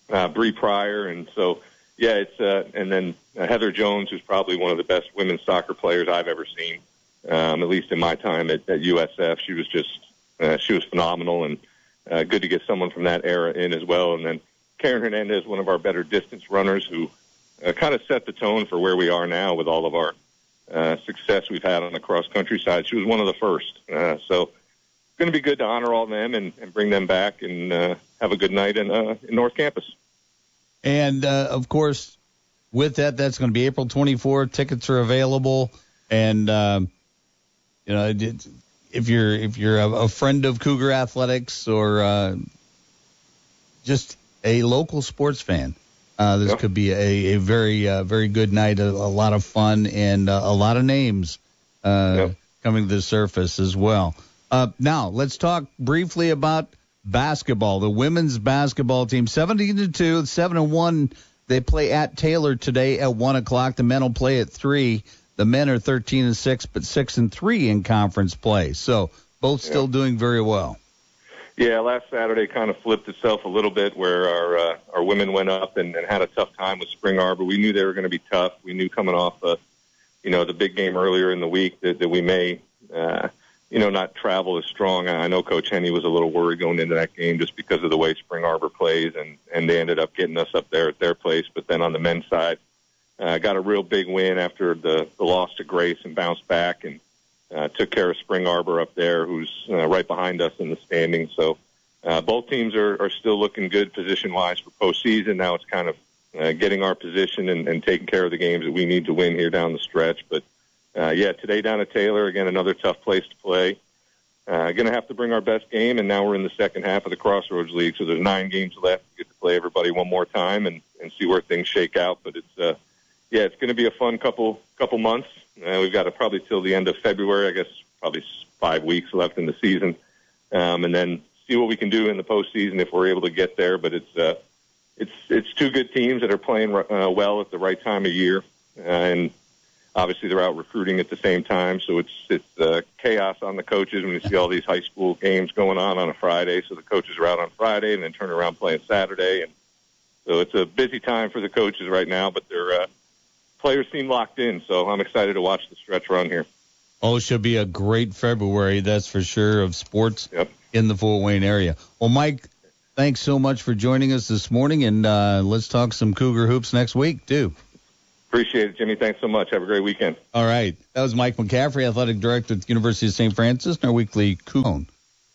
and Bree Pryor. And so, yeah, it's and then Heather Jones, who's probably one of the best women's soccer players I've ever seen, at least in my time at USF. She was phenomenal, and good to get someone from that era in as well. And then Karen Hernandez, one of our better distance runners, who kind of set the tone for where we are now with all of our success we've had on the cross-country side. She was one of the first. So it's going to be good to honor all of them and bring them back and have a good night in North Campus. And, of course, with that's going to be April 24th. Tickets are available. And, if you're a friend of Cougar Athletics or just a local sports fan, this could be a very, very good night, a lot of fun, and a lot of names coming to the surface as well. Now, let's talk briefly about basketball. The women's basketball team, 17-2, 7-1. They play at Taylor today at 1 o'clock. The men will play at 3. The men are 13-6, but 6-3 in conference play. So both still doing very well. Yeah, last Saturday kind of flipped itself a little bit where our women went up and had a tough time with Spring Arbor. We knew they were going to be tough. We knew coming off the big game earlier in the week that we may, not travel as strong. I know Coach Henney was a little worried going into that game just because of the way Spring Arbor plays, and they ended up getting us up there at their place. But then on the men's side, got a real big win after the loss to Grace and bounced back and took care of Spring Arbor up there, who's right behind us in the standings. So both teams are still looking good position-wise for postseason. Now it's kind of getting our position and taking care of the games that we need to win here down the stretch. But, today down at Taylor, again, another tough place to play. Going to have to bring our best game, and now we're in the second half of the Crossroads League, so there's 9 games left. We get to play everybody one more time and see where things shake out. But it's it's going to be a fun couple months. We've got probably till the end of February, I guess, probably 5 weeks left in the season, and then see what we can do in the postseason if we're able to get there. But it's 2 good teams that are playing well at the right time of year, and obviously they're out recruiting at the same time. So it's chaos on the coaches when you see all these high school games going on a Friday. So the coaches are out on Friday and then turn around playing Saturday, and so it's a busy time for the coaches right now. But their players seem locked in, so I'm excited to watch the stretch run here. Oh, it should be a great February, that's for sure, of sports in the Fort Wayne area. Well, Mike, thanks so much for joining us this morning, and let's talk some Cougar hoops next week, too. Appreciate it, Jimmy. Thanks so much. Have a great weekend. All right. That was Mike McCaffrey, athletic director at the University of St. Francis, and our weekly Cohn.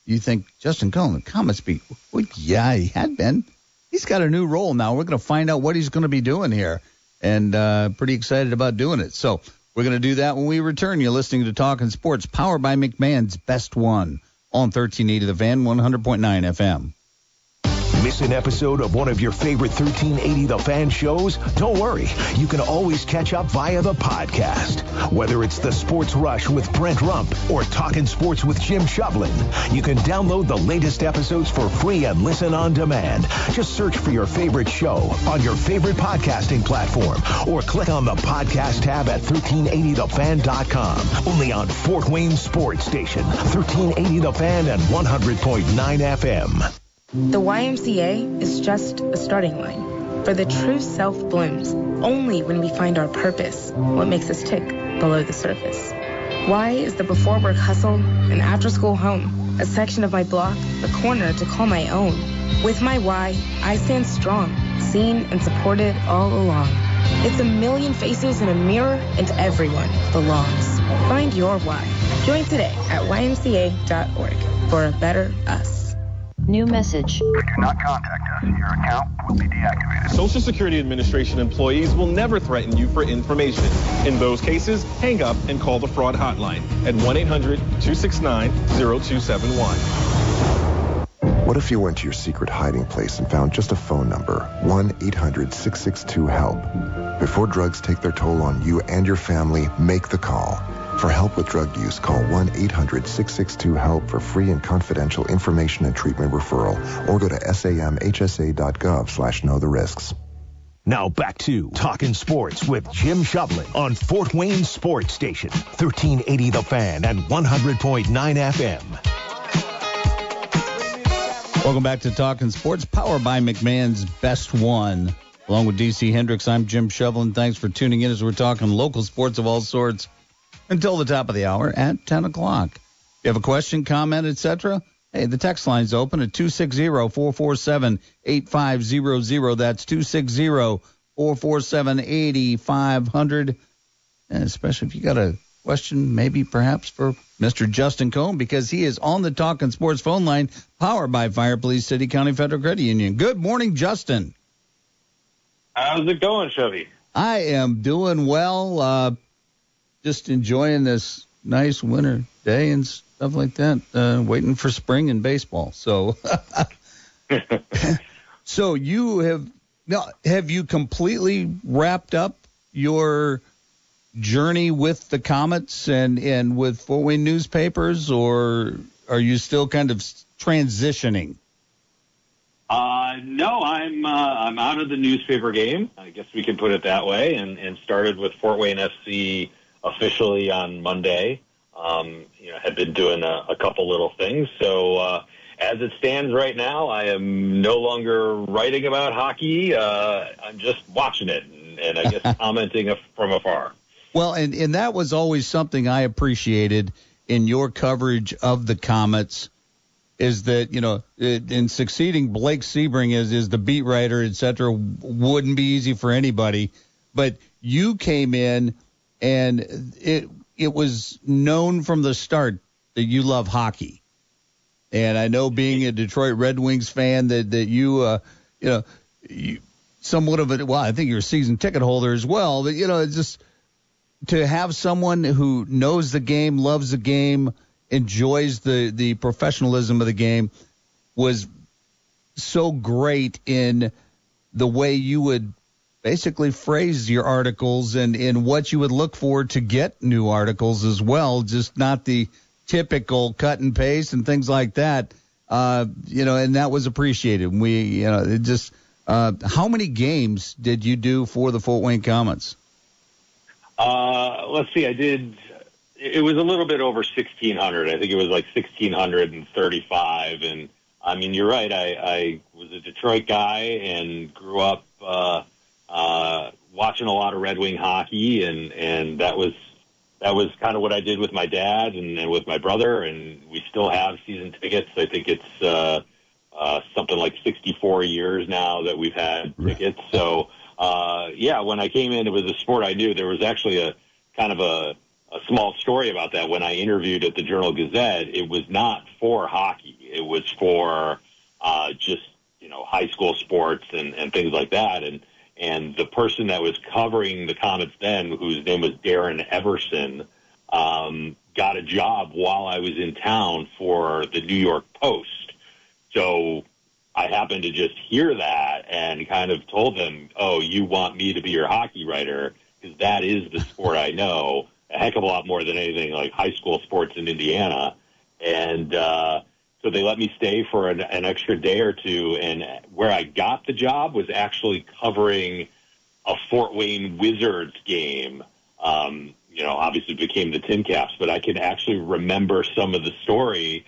You think, Justin Cohn, the Comets beat? Well, yeah, he had been. He's got a new role now. We're going to find out what he's going to be doing here, and pretty excited about doing it. So we're going to do that when we return. You're listening to Talkin Sports, powered by McMahon's Best One on 1380 The Fan, 100.9 FM. Miss an episode of one of your favorite 1380 The Fan shows? Don't worry. You can always catch up via the podcast. Whether it's The Sports Rush with Brent Rump or Talkin Sports with Jim Shovlin, you can download the latest episodes for free and listen on demand. Just search for your favorite show on your favorite podcasting platform or click on the podcast tab at 1380thefan.com. Only on Fort Wayne Sports Station, 1380 The Fan and 100.9 FM. The YMCA is just a starting line, for the true self blooms only when we find our purpose, what makes us tick below the surface. Y is the before-work hustle and after-school home, a section of my block, a corner to call my own. With my Y, I stand strong, seen and supported all along. It's a million faces in a mirror, and everyone belongs. Find your why. Join today at ymca.org for a better us. New message. If you do not contact us, your account will be deactivated. Social Security Administration employees will never threaten you for information. In those cases, hang up and call the fraud hotline at 1-800-269-0271. What if you went to your secret hiding place and found just a phone number, 1-800-662-HELP? Before drugs take their toll on you and your family, make the call. For help with drug use, call 1-800-662-HELP for free and confidential information and treatment referral, or go to samhsa.gov/know-the-risks. Now back to Talkin Sports with Jim Shovlin on Fort Wayne Sports Station, 1380 The Fan and 100.9 FM. Welcome back to Talkin Sports, powered by McMahon's Best One. Along with DC Hendricks, I'm Jim Shovlin. Thanks for tuning in as we're talking local sports of all sorts until the top of the hour at 10 o'clock. If you have a question, comment, etc., hey, the text line's open at 260-447-8500. That's 260-447-8500. And especially if you got a question, maybe perhaps for Mr. Justin Cohn, because he is on the Talkin Sports phone line, powered by Fire Police City County Federal Credit Union. Good morning, Justin. How's it going, Chevy? I am doing well. Just enjoying this nice winter day and stuff like that. Waiting for spring in baseball. So, so have you completely wrapped up your journey with the Comets and with Fort Wayne newspapers, or are you still kind of transitioning? No, I'm out of the newspaper game. I guess we can put it that way, and started with Fort Wayne FC officially on Monday. Had been doing a couple little things. So as it stands right now, I am no longer writing about hockey. I'm just watching it and I guess commenting from afar. Well, and that was always something I appreciated in your coverage of the Comets, is that, in succeeding Blake Sebring as the beat writer, et cetera, wouldn't be easy for anybody. But you came in, and it was known from the start that you love hockey. And I know, being a Detroit Red Wings fan, that you somewhat of I think you're a season ticket holder as well. But, it's just to have someone who knows the game, loves the game, enjoys the professionalism of the game was so great in the way you would basically phrase your articles and what you would look for to get new articles as well, just not the typical cut and paste and things like that, and that was appreciated. How many games did you do for the Fort Wayne Comets? Let's see, I did. It was a little bit over 1,600. I think it was like 1,635. And I mean, you're right. I was a Detroit guy and grew up watching a lot of Red Wing hockey, and that was kind of what I did with my dad and with my brother. And we still have season tickets. I think it's something like 64 years now that we've had tickets. So when I came in, it was a sport I knew. There was actually a kind of a small story about that. When I interviewed at the Journal Gazette, it was not for hockey. It was for just, high school sports and things like that. And the person that was covering the Comets then, whose name was Darren Everson, got a job while I was in town for the New York Post. So I happened to just hear that and kind of told them, oh, you want me to be your hockey writer? Because that is the sport I know a heck of a lot more than anything like high school sports in Indiana. And so they let me stay for an extra day or two. And where I got the job was actually covering a Fort Wayne Wizards game. Obviously became the Tin Caps, but I can actually remember some of the story.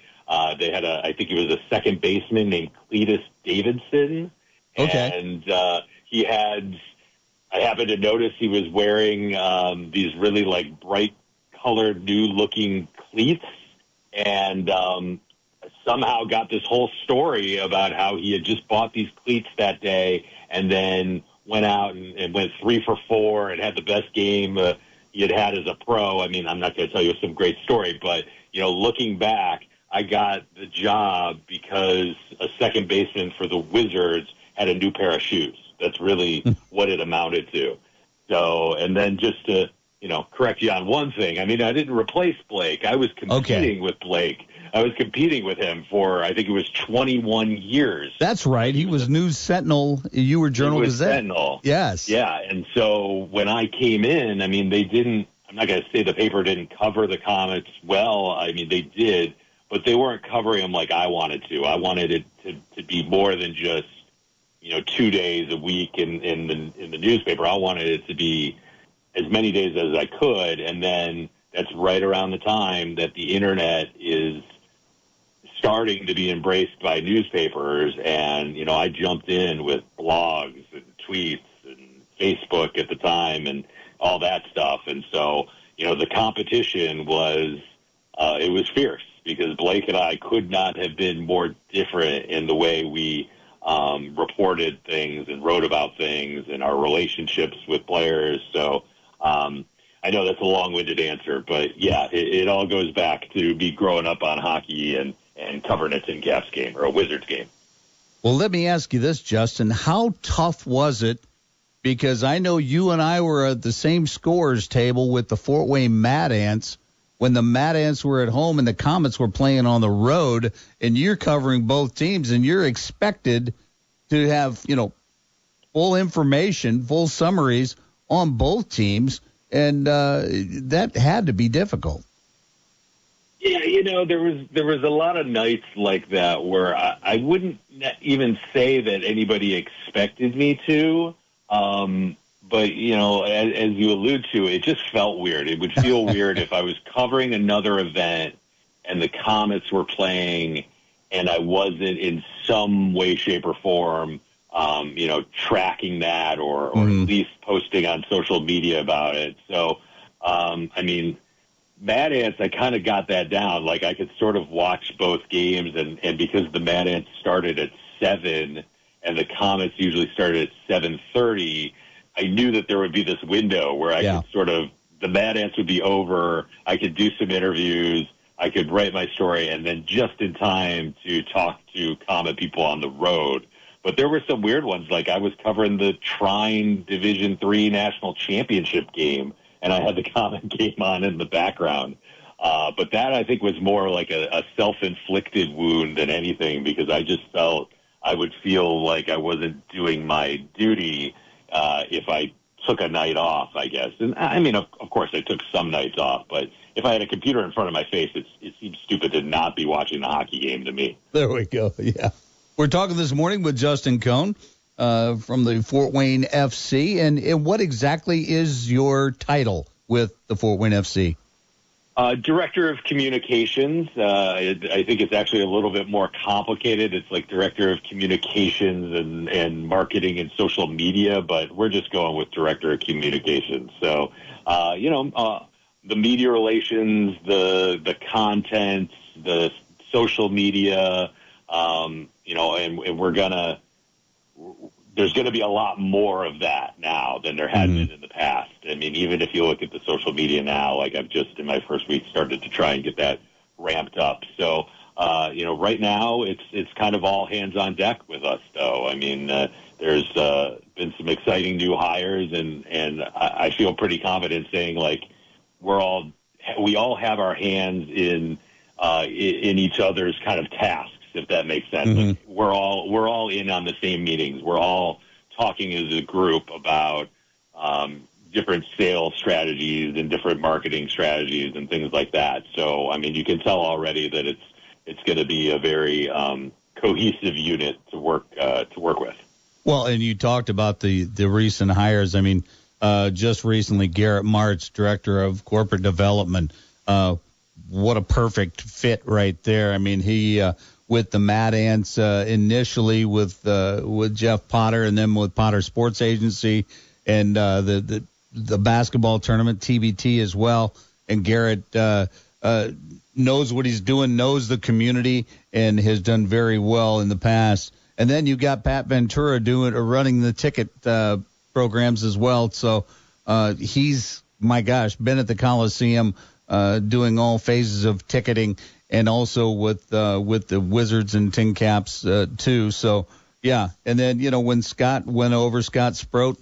They had I think he was a second baseman named Cletus Davidson. Okay. And I happened to notice he was wearing these really bright colored, new-looking cleats, and somehow got this whole story about how he had just bought these cleats that day and then went out and went 3 for 4 and had the best game he had as a pro. I mean, I'm not going to tell you some great story, but, looking back, I got the job because a second baseman for the Wizards had a new pair of shoes. That's really what it amounted to. So, and then just to, correct you on one thing, I mean, I didn't replace Blake. I was competing with Blake. I was competing with him for, I think it was 21 years. That's right. He was News Sentinel. You were Journal Gazette. Sentinel. Yes. Yeah. And so when I came in, I mean, I'm not going to say the paper didn't cover the Comets well. I mean, they did, but they weren't covering them like I wanted to. I wanted it to be more than just, 2 days a week in the newspaper. I wanted it to be as many days as I could. And then that's right around the time that the internet is starting to be embraced by newspapers. And, I jumped in with blogs and tweets and Facebook at the time and all that stuff. And so, the competition was, it was fierce because Blake and I could not have been more different in the way we reported things and wrote about things and our relationships with players. So I know that's a long-winded answer, but yeah, it all goes back to me growing up on hockey and covering a Tin Caps game or a Wizards game. Well, let me ask you this, Justin. How tough was it? Because I know you and I were at the same scorers table with the Fort Wayne Mad Ants when the Mad Ants were at home and the Comets were playing on the road, and you're covering both teams, and you're expected to have, full information, full summaries on both teams, and that had to be difficult. Yeah, there was a lot of nights like that where I wouldn't even say that anybody expected me to. But, as you allude to, it just felt weird. It would feel weird if I was covering another event and the Comets were playing and I wasn't in some way, shape, or form, tracking that or at least posting on social media about it. So, Mad Ants, I kind of got that down. Like, I could sort of watch both games, and because the Mad Ants started at 7 and the Comets usually started at 7:30, I knew that there would be this window where I could sort of, the Mad Ants would be over, I could do some interviews, I could write my story, and then just in time to talk to Comet people on the road. But there were some weird ones, like I was covering the Trine Division III National Championship game, and I had the Comet game on in the background. But that, I think, was more like a self-inflicted wound than anything, because I just felt I would feel like I wasn't doing my duty if I took a night off, I guess. And I mean, of course, I took some nights off, but if I had a computer in front of my face, it seems stupid to not be watching the hockey game to me. There we go, yeah. We're talking this morning with Justin Cohn from the Fort Wayne FC. And what exactly is your title with the Fort Wayne FC? Director of Communications. I think it's actually a little bit more complicated. It's like Director of Communications and Marketing and Social Media, but we're just going with Director of Communications. So, the media relations, the content, the social media, and there's going to be a lot more of that now than there had been in the past. I mean, even if you look at the social media now, like I've just in my first week started to try and get that ramped up. So, right now it's kind of all hands on deck with us, though. I mean, there's been some exciting new hires, and I feel pretty confident saying, like, we all have our hands in each other's kind of tasks, if that makes sense. Like, we're all in on the same meetings. We're all talking as a group about different sales strategies and different marketing strategies and things like that. So, I mean, you can tell already that it's going to be a very cohesive unit to work with. Well, and you talked about the recent hires. I mean, just recently, Garrett Martz, Director of Corporate Development. What a perfect fit right there. I mean, he with the Mad Ants initially with Jeff Potter, and then with Potter Sports Agency, and the basketball tournament, TBT as well. and Garrett knows what he's doing, knows the community, and has done very well in the past. And then you got Pat Ventura running the ticket programs as well. So he's, my gosh, been at the Coliseum doing all phases of ticketing, and also with the Wizards and Tin Caps too. So yeah, and then when Scott went over, Scott Sprout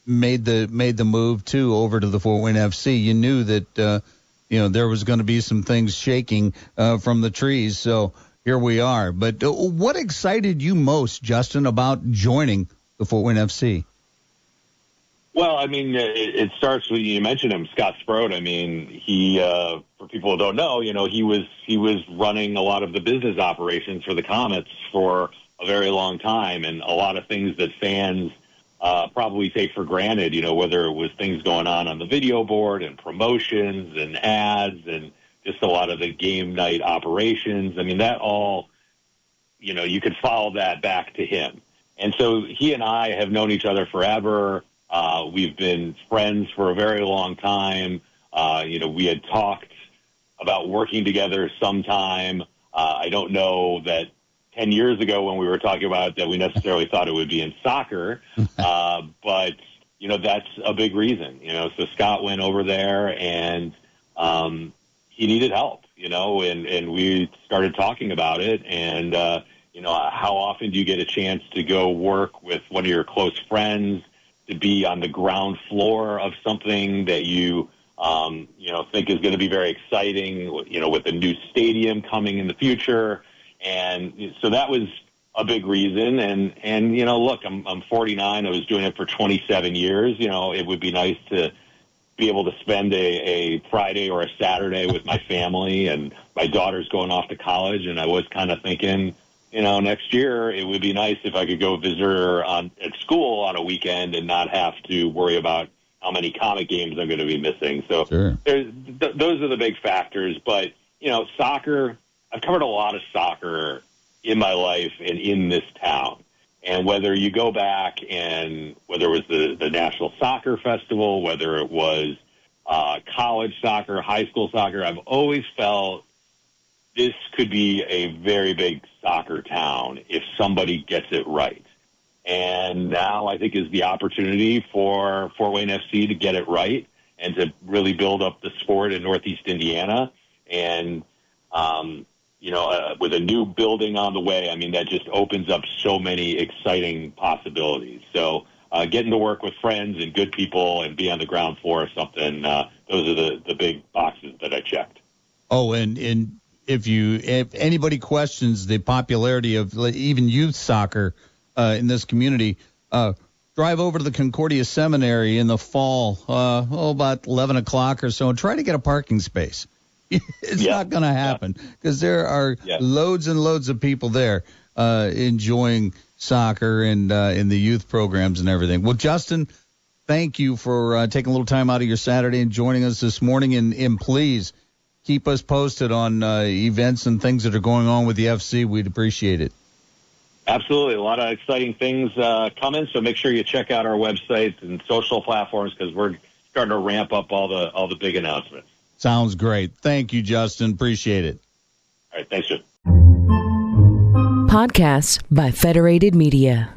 made the move too over to the Fort Wayne FC. You knew that there was going to be some things shaking from the trees. So here we are. But what excited you most, Justin, about joining the Fort Wayne FC? Well, I mean, it starts with, you mentioned him, Scott Sprout. I mean, he, for people who don't know, he was running a lot of the business operations for the Comets for a very long time, and a lot of things that fans probably take for granted, whether it was things going on the video board and promotions and ads and just a lot of the game night operations. I mean, that all, you could follow that back to him. And so he and I have known each other forever. We've been friends for a very long time. We had talked about working together sometime. I don't know that 10 years ago when we were talking about it that we necessarily thought it would be in soccer. But, that's a big reason, So Scott went over there and he needed help, and we started talking about it. And, how often do you get a chance to go work with one of your close friends, to be on the ground floor of something that you think is going to be very exciting, with a new stadium coming in the future. And so that was a big reason. And look, I'm 49. I was doing it for 27 years. It would be nice to be able to spend a Friday or a Saturday with my family, and my daughter's going off to college. And I was kind of thinking, next year it would be nice if I could go visit her at school on a weekend and not have to worry about how many comic games I'm going to be missing. So sure. Those are the big factors. But, soccer, I've covered a lot of soccer in my life and in this town. And whether you go back and whether it was the National Soccer Festival, whether it was college soccer, high school soccer, I've always felt this could be a very big soccer town if somebody gets it right. And now I think is the opportunity for Fort Wayne FC to get it right and to really build up the sport in Northeast Indiana. And, with a new building on the way, I mean, that just opens up so many exciting possibilities. So getting to work with friends and good people and be on the ground floor or something, those are the big boxes that I checked. Oh, and if anybody questions the popularity of even youth soccer in this community, drive over to the Concordia Seminary in the fall, about 11 o'clock or so, and try to get a parking space. It's not going to happen because there are loads and loads of people there enjoying soccer and in the youth programs and everything. Well, Justin, thank you for taking a little time out of your Saturday and joining us this morning. And please keep us posted on events and things that are going on with the FC. We'd appreciate it. Absolutely. A lot of exciting things coming. So make sure you check out our website and social platforms because we're starting to ramp up all the big announcements. Sounds great. Thank you, Justin. Appreciate it. All right. Thanks, Jim. Podcasts by Federated Media.